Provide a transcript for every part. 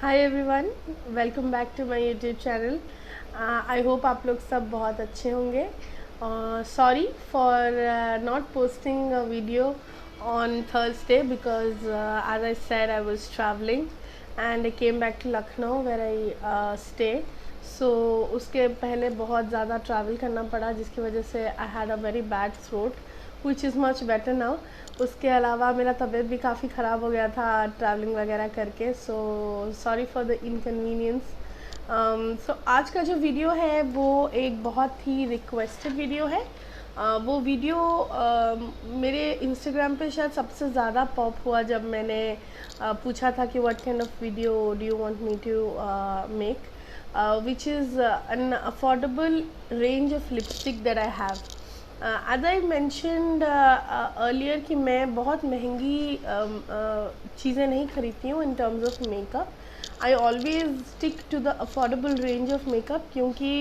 Hi everyone, welcome back to my YouTube channel. I hope आप लोग सब बहुत अच्छे होंगे। Sorry for not posting a video on Thursday because as I said I was traveling and I came back to Lucknow where I stay. So उसके पहले बहुत ज़्यादा ट्रैवल करना पड़ा जिसकी वजह से I had a very bad throat which is much better now. उसके अलावा मेरा तबीयत भी काफ़ी ख़राब हो गया था ट्रैवलिंग वगैरह करके, so sorry for the inconvenience. So आज का जो वीडियो है वो एक बहुत ही रिक्वेस्टेड वीडियो है। वो वीडियो मेरे इंस्टाग्राम पे शायद सबसे ज़्यादा पॉप हुआ जब मैंने पूछा था कि what kind of video do you want me to make, which is an affordable range of lipstick that I have. As I mentioned earlier कि मैं बहुत महंगी चीज़ें नहीं खरीदती हूँ in terms of makeup. I always stick to the affordable range of makeup क्योंकि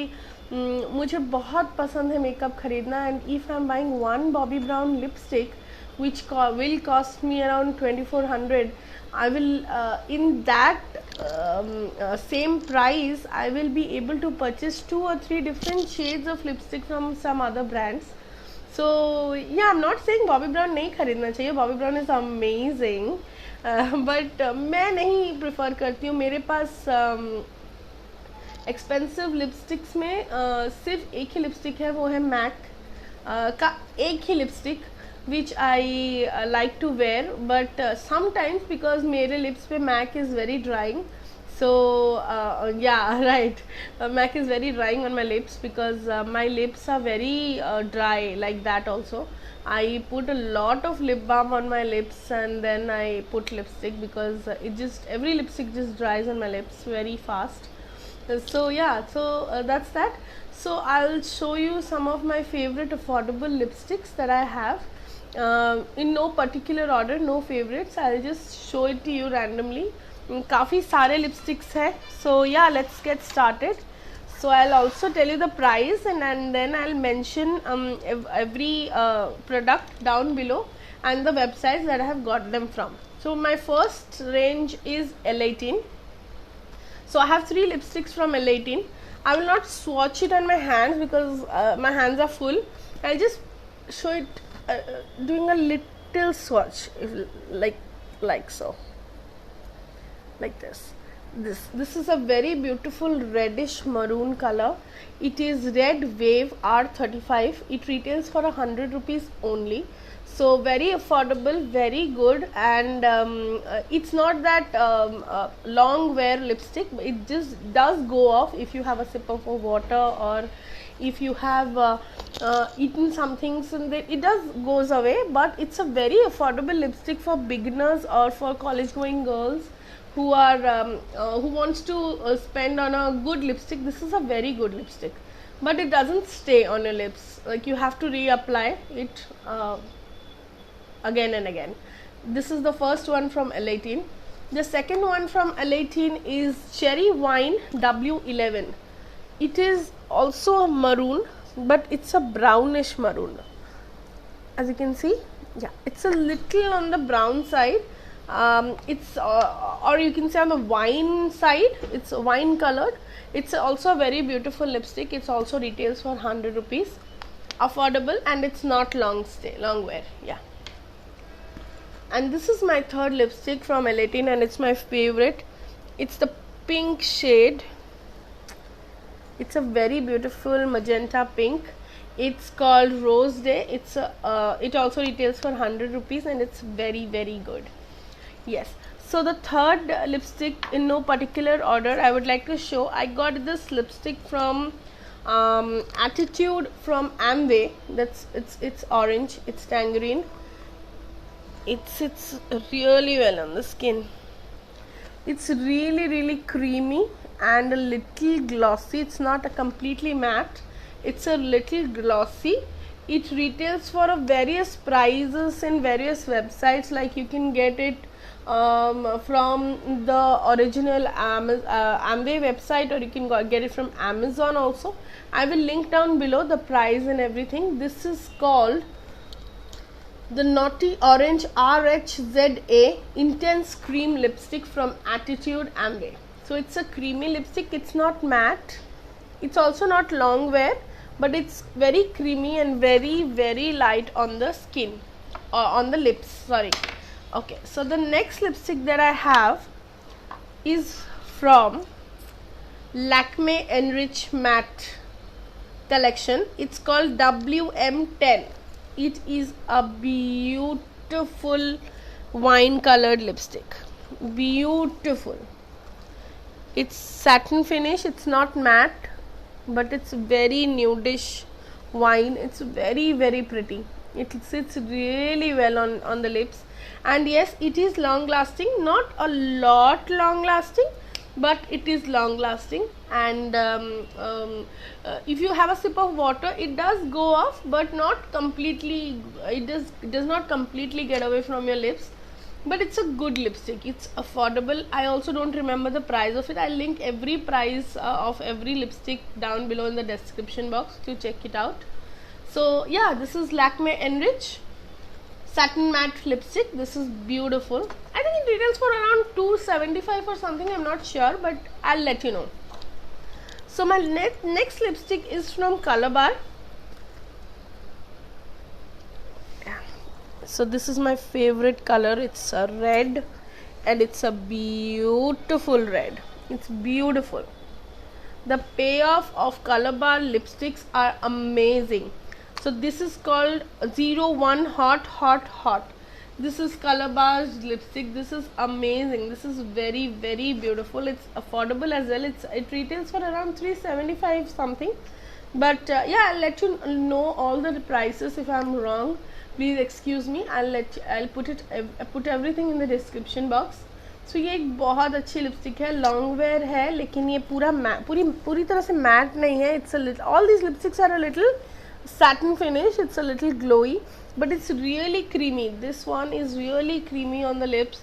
मुझे बहुत पसंद है मेकअप खरीदना. And if I'm buying one Bobbi Brown lipstick which will cost me around 2400, I will in that same price I will be able to purchase 2 or 3 different shades of lipstick from some other brands. So yeah, I'm not saying Bobbi Brown नहीं खरीदना चाहिए. Bobbi Brown is amazing, but मैं नहीं prefer करती हूँ. मेरे पास expensive lipsticks में सिर्फ एक ही लिपस्टिक है, वो है मैक का एक ही lipstick which I like to wear, but sometimes because मेरे lips पे MAC is very drying, so yeah right, MAC is very drying on my lips because my lips are very dry like that. Also I put a lot of lip balm on my lips and then I put lipstick because it just every lipstick just dries on my lips very fast. So yeah, so that's that. So I'll show you some of my favorite affordable lipsticks that I have. In no particular order, no favorites. I'll just show it to you randomly. काफ़ी सारे lipsticks हैं. So yeah, let's get started. So I'll also tell you the price and then I'll mention every product down below and the websites that I have got them from. So my first range is L18. So I have 3 lipsticks from L18. I will not swatch it on my hands because my hands are full. I'll just show it doing a little swatch, if like so, like this. This is a very beautiful reddish maroon color. It is Red Wave R35. It retails for 100 rupees only, so very affordable, very good. And it's not that long wear lipstick. It just does go off if you have a sip of water or if you have eaten some things, and it does goes away. But it's a very affordable lipstick for beginners or for college going girls who are who wants to spend on a good lipstick. This is a very good lipstick, but it doesn't stay on your lips. Like you have to reapply it again and again. This is the first one from L18. The second one from L18 is Cherry Wine W11. It is also a maroon, but it's a brownish maroon. As you can see, yeah, it's a little on the brown side. It's or you can say on the wine side. It's wine colored. It's also a very beautiful lipstick. It's also retails for 100 rupees. Affordable, and it's not long wear. Yeah. And this is my third lipstick from L18 and it's my favorite. It's the pink shade. It's a very beautiful magenta pink. It's called Rose Day. It's it also retails for 100 rupees and it's very, very good. Yes. So the third lipstick, in no particular order, I would like to show. I got this lipstick from Attitude from Amway. It's orange. It's tangerine. It sits really well on the skin. It's really, really creamy and a little glossy. It's not a completely matte. It's a little glossy. It retails for various prices in various websites. Like you can get it from the original Amway website, or you can get it from Amazon also. I will link down below the price and everything. This is called the Naughty Orange RHZA Intense Cream Lipstick from Attitude Amway. So it's a creamy lipstick. It's not matte, it's also not long wear, but it's very creamy and very light on the skin, or on the lips, sorry. Okay, so the next lipstick that I have is from Lakme Enrich Matte collection. It's called WM10. It is a beautiful wine colored lipstick, beautiful. It's satin finish, it's not matte, but it's very nudish wine. It's very pretty. It sits really well on the lips, and yes, it is long lasting, not a lot long lasting, but it is long lasting. And if you have a sip of water, it does go off, but not completely. It does not completely get away from your lips. But it's a good lipstick. It's affordable. I also don't remember the price of it. I'll link every price of every lipstick down below in the description box to check it out. So yeah, this is Lakme Enrich satin matte lipstick. This is beautiful. I think it retails for around $275 or something, I'm not sure, but I'll let you know. So my next lipstick is from Colorbar. So this is my favorite color. It's a red, and it's a beautiful red. It's beautiful. The payoff of Colorbar lipsticks are amazing. So this is called 01 Hot Hot Hot. This is Colorbar's lipstick. This is amazing. This is very beautiful. It's affordable as well. It retails for around $375 something. But yeah, I'll let you know all the prices. If I'm wrong, please excuse me. I'll put everything in the description box. So ये एक बहुत अच्छी lipstick है, long where है, लेकिन ये पूरी तरह से मैट नहीं है. It's a little, all these lipsticks are a little satin finish. It's a little glowy, but it's really creamy. This one is really creamy on the lips.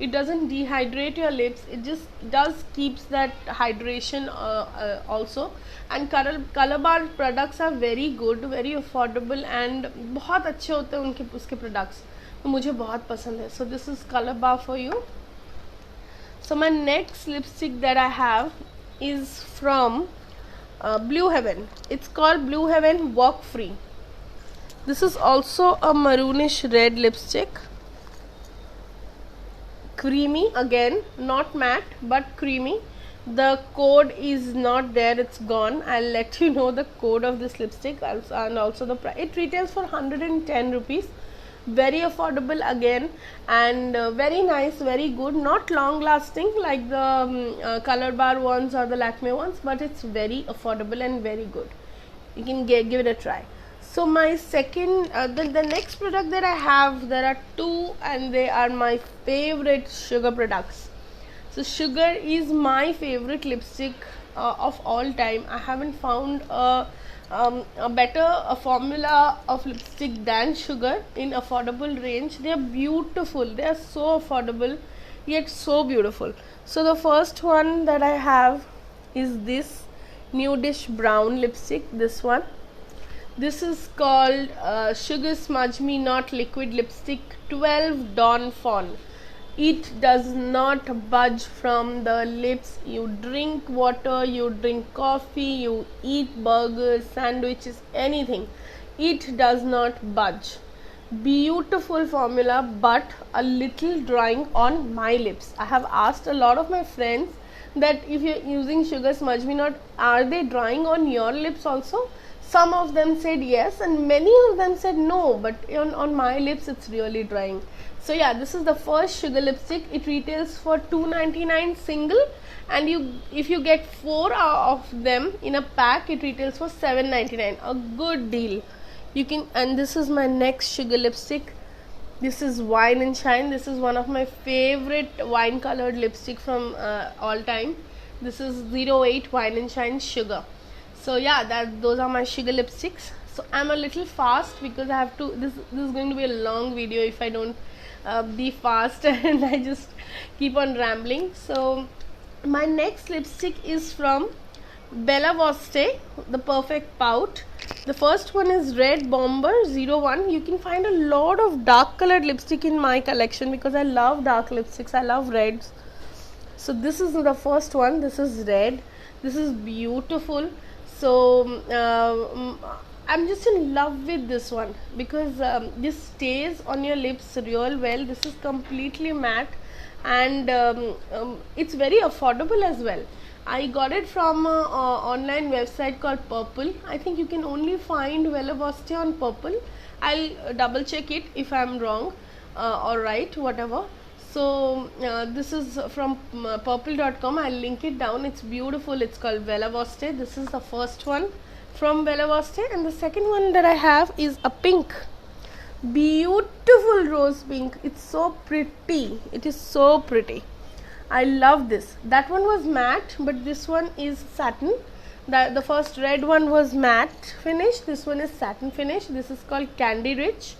It doesn't dehydrate your lips. It just does keeps that hydration also. And Colorbar products are very good, very affordable, and बहुत अच्छे होते हैं उसके products. तो मुझे बहुत पसंद है. So this is Colorbar for you. So my next lipstick that I have is from Blue Heaven. It's called Blue Heaven Walk Free. This is also a maroonish red lipstick. Creamy again, not matte but creamy. The code is not there, it's gone. I'll let you know the code of this lipstick and also the price. It retails for 110 rupees. Very affordable again, and very nice, very good. Not long lasting like the Colorbar ones or the Lakme ones, but it's very affordable and very good. You can give it a try. So my second, the next product that I have, there are two, and they are my favorite Sugar products. So Sugar is my favorite lipstick of all time. I haven't found a better formula of lipstick than Sugar in affordable range. They are beautiful. They are so affordable yet so beautiful. So the first one that I have is this nudish brown lipstick. This one. This is called Sugar Smudge Me Not Liquid Lipstick 12 Dawn Fawn. It does not budge from the lips. You drink water, you drink coffee, you eat burgers, sandwiches, anything. It does not budge. Beautiful formula, but a little drying on my lips. I have asked a lot of my friends that if you're using Sugar Smudge Me Not, are they drying on your lips also? Some of them said yes, and many of them said no, but on my lips it's really drying. So yeah, this is the first Sugar lipstick. It retails for $2.99 single, and if you get 4 of them in a pack, it retails for $7.99. A good deal. You can. And this is my next Sugar lipstick. This is Wine and Shine. This is one of my favorite wine colored lipstick from all time. This is 08 Wine and Shine Sugar. So yeah, those are my Sugar lipsticks. So I'm a little fast because I have to. This is going to be a long video if I don't be fast and I just keep on rambling. So my next lipstick is from Bella Voste, the Perfect Pout. The first one is Red Bomber 01. You can find a lot of dark colored lipstick in my collection because I love dark lipsticks. I love reds. So this is the first one. This is red. This is beautiful. So I'm just in love with this one because this stays on your lips real well. This is completely matte, and it's very affordable as well. I got it from an online website called Purple. I think you can only find Velavosity on Purple. I'll double check it if I'm wrong or right, whatever. So this is from purple.com. I'll link it down. It's beautiful. It's called Velavosity. This is the first one from Velavosity, and the second one that I have is a pink, beautiful rose pink. It's so pretty. It is so pretty. I love this. That one was matte, but this one is satin. The first red one was matte finish. This one is satin finish. This is called Candy Rich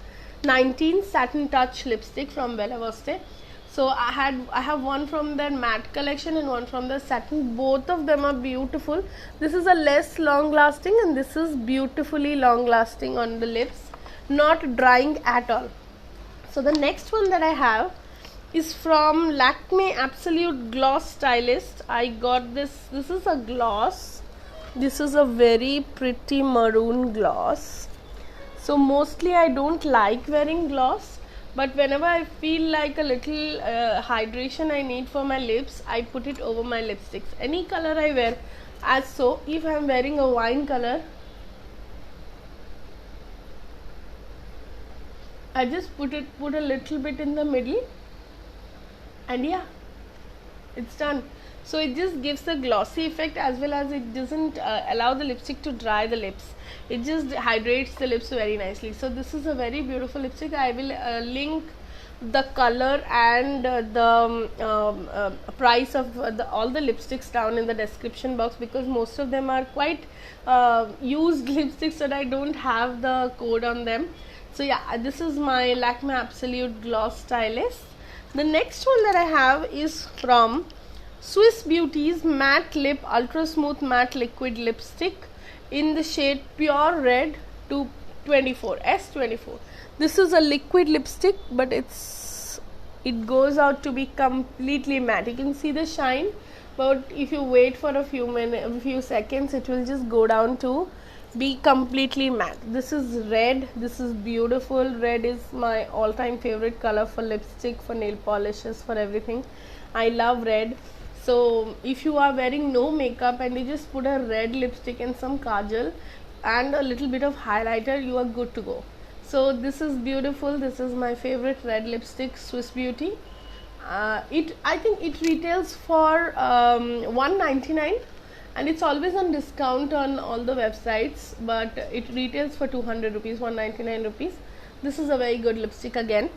19 Satin Touch lipstick from Velavosity. So I have one from their matte collection and one from the satin. Both of them are beautiful. This is a less long lasting, and this is beautifully long lasting on the lips, not drying at all. So the next one that I have is from Lakme Absolute Gloss Stylist. I got this. This is a gloss. This is a very pretty maroon gloss. So mostly I don't like wearing gloss, but whenever I feel like a little hydration I need for my lips, I put it over my lipsticks. Any color I wear, as so if I am wearing a wine color, I just put a little bit in the middle, and yeah, it's done. So it just gives a glossy effect, as well as it doesn't allow the lipstick to dry the lips. It just hydrates the lips very nicely. So this is a very beautiful lipstick. I will link the color and the price of all the lipsticks down in the description box, because most of them are quite used lipsticks and I don't have the code on them. So yeah, this is my Lakme Absolute Gloss Stylist. The next one that I have is from Swiss Beauty's Matte Lip Ultra Smooth Matte Liquid Lipstick in the shade Pure Red 224 S24. This is a liquid lipstick, but it goes out to be completely matte. You can see the shine, but if you wait for a few seconds, it will just go down to be completely matte. This is red. This is beautiful. Red is my all-time favorite color for lipstick, for nail polishes, for everything. I love red. So if you are wearing no makeup and you just put a red lipstick and some kajal and a little bit of highlighter, you are good to go. So this is beautiful. This is my favorite red lipstick, Swiss Beauty. I think it retails for $1.99, and it's always on discount on all the websites, but it retails for 200 rupees, 199 rupees. This is a very good lipstick again.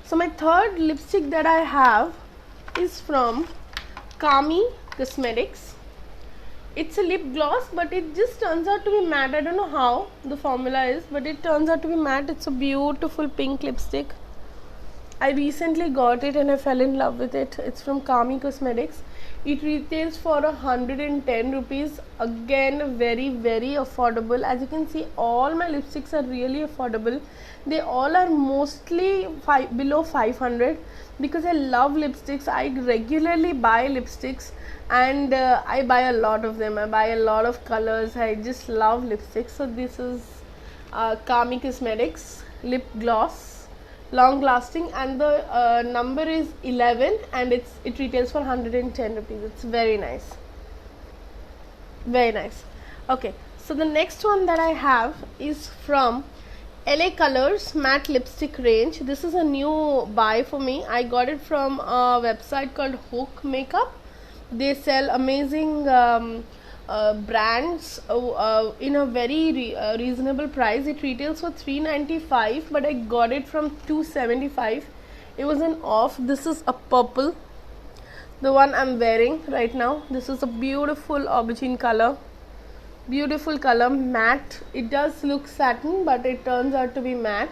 So my third lipstick that I have is from Kami Cosmetics. It's a lip gloss, but it just turns out to be matte. I don't know how the formula is, but it turns out to be matte. It's a beautiful pink lipstick. I recently got it and I fell in love with it. It's from Kami Cosmetics. It retails for 110 rupees. Again, very affordable. As you can see, all my lipsticks are really affordable. They all are mostly below 500, because I love lipsticks. I regularly buy lipsticks, and I buy a lot of them. I buy a lot of colors. I just love lipsticks. So this is Kami Cosmetics lip gloss, long lasting, and the number is 11, and it retails for 110 rupees. It's very nice, very nice. Okay, so the next one that I have is from LA Colors matte lipstick range. This is a new buy for me. I got it from a website called Hook Makeup. They sell amazing brands in a very reasonable price. It retails for $395, but I got it from $275. It was an off. This is a purple, the one I'm wearing right now. This is a beautiful aubergine color. Beautiful color, matte. It does look satin, but it turns out to be matte.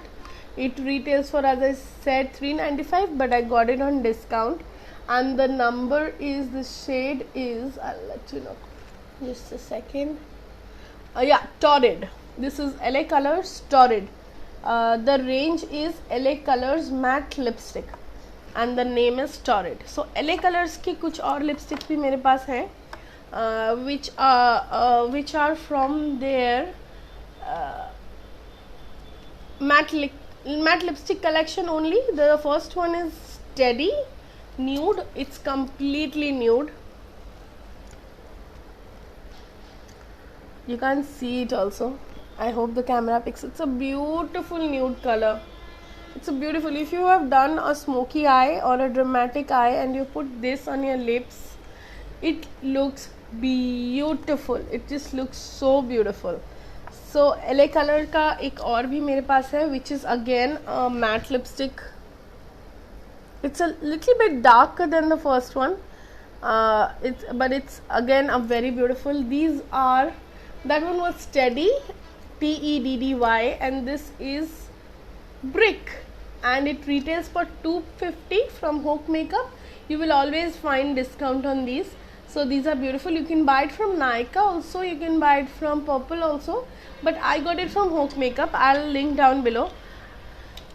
It retails for, as I said, $395, but I got it on discount. And the number is, the shade is, I'll let you know, just a second. Yeah, Torrid. This is LA Colors Torrid. The range is LA Colors matte lipstick. and the name is Torrid. So LA Colors की कुछ और lipsticks भी मेरे पास हैं which are from their matte lipstick collection only. The first one is Steady Nude. It's completely nude. You can't see it also. I hope the camera picks. It's a beautiful nude color. It's a beautiful. If you have done a smoky eye or a dramatic eye and you put this on your lips, it looks beautiful. It just looks so beautiful. So LA Color का एक और भी मेरे पास है, which is again a matte lipstick. It's a little bit darker than the first one. But it's again a very beautiful. These are, that one was Steady, TEDDY, and this is Brick, and it retails for $250 from Hoke Makeup. You will always find discount on these. So these are beautiful. You can buy it from Nykaa also, you can buy it from Purple also, but I got it from Hoke Makeup. I'll link down below.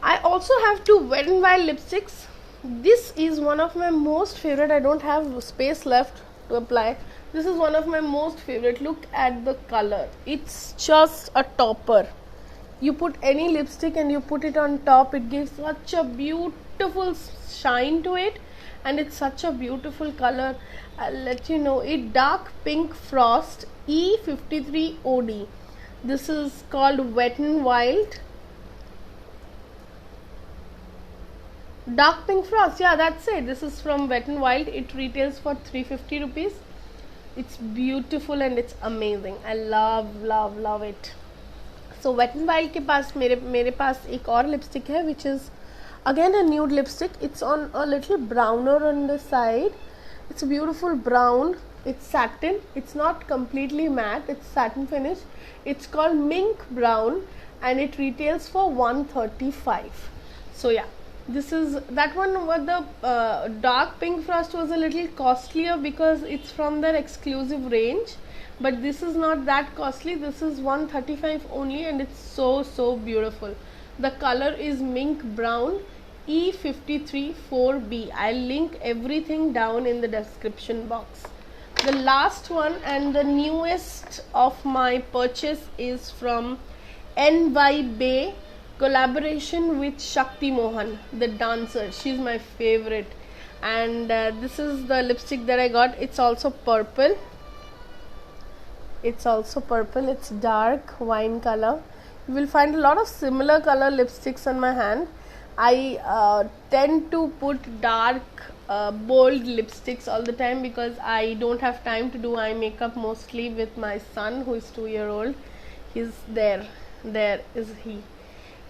I also have two Wet n Wild lipsticks. This is one of my most favorite. I don't have space left to apply. This is one of my most favorite. Look at the color. It's just a topper. You put any lipstick and you put it on top, it gives such a beautiful shine to it, and it's such a beautiful color. I'll let you know it. Dark Pink Frost E53 OD. This is called Wet n Wild. Dark Pink Frost, yeah, that's it. This is from Wet n Wild. It retails for 350 rupees. It's beautiful and it's amazing. I love it. So Wet n Wild के पास मेरे पास एक और lipstick है, which is again a nude lipstick. It's on a little browner on the side. It's a beautiful brown. It's satin. It's not completely matte. It's satin finish. It's called Mink Brown, and it retails for 135. So yeah, this is that one. What the Dark Pink Frost was a little costlier because it's from their exclusive range, but this is not that costly. This is 135 only, and it's so beautiful. The color is Mink Brown E53 4B. I'll link everything down in the description box. The last one and the newest of my purchase is from NY Bay, collaboration with Shakti Mohan, the dancer. She's my favorite, and this is the lipstick that I got. It's also purple. It's dark wine color. You will find a lot of similar color lipsticks on my hand. I tend to put dark bold lipsticks all the time because I don't have time to do eye makeup, mostly with my son who is 2 years old. He's there is he.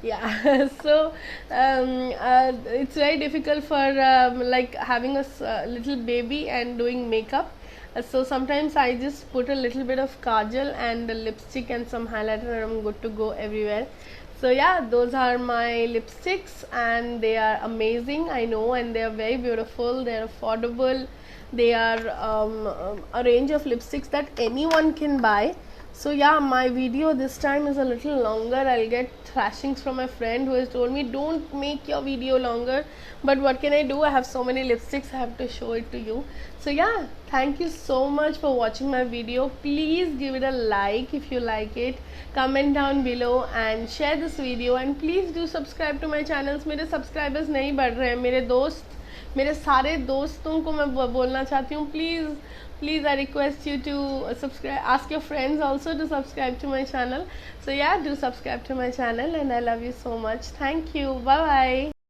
Yeah. So it's very difficult for like having a little baby and doing makeup. So sometimes I just put a little bit of kajal and a lipstick and some highlighter, and I'm good to go everywhere. So yeah, those are my lipsticks, and they are amazing, I know, and they are very beautiful. They are affordable. They are a range of lipsticks that anyone can buy. So yeah, my video this time is a little longer. I'll get thrashings from my friend who has told me don't make your video longer, but what can I do? I have so many lipsticks, I have to show it to you. So yeah, thank you so much for watching my video. Please give it a like if you like it, comment down below and share this video, and please do subscribe to my channels. मेरे subscribers नहीं बढ़ रहे हैं, मेरे सारे दोस्तों को मैं बोलना चाहती हूँ, please I request you to subscribe. Ask your friends also to subscribe to my channel. So yeah, do subscribe to my channel, and I love you so much. Thank you. Bye bye.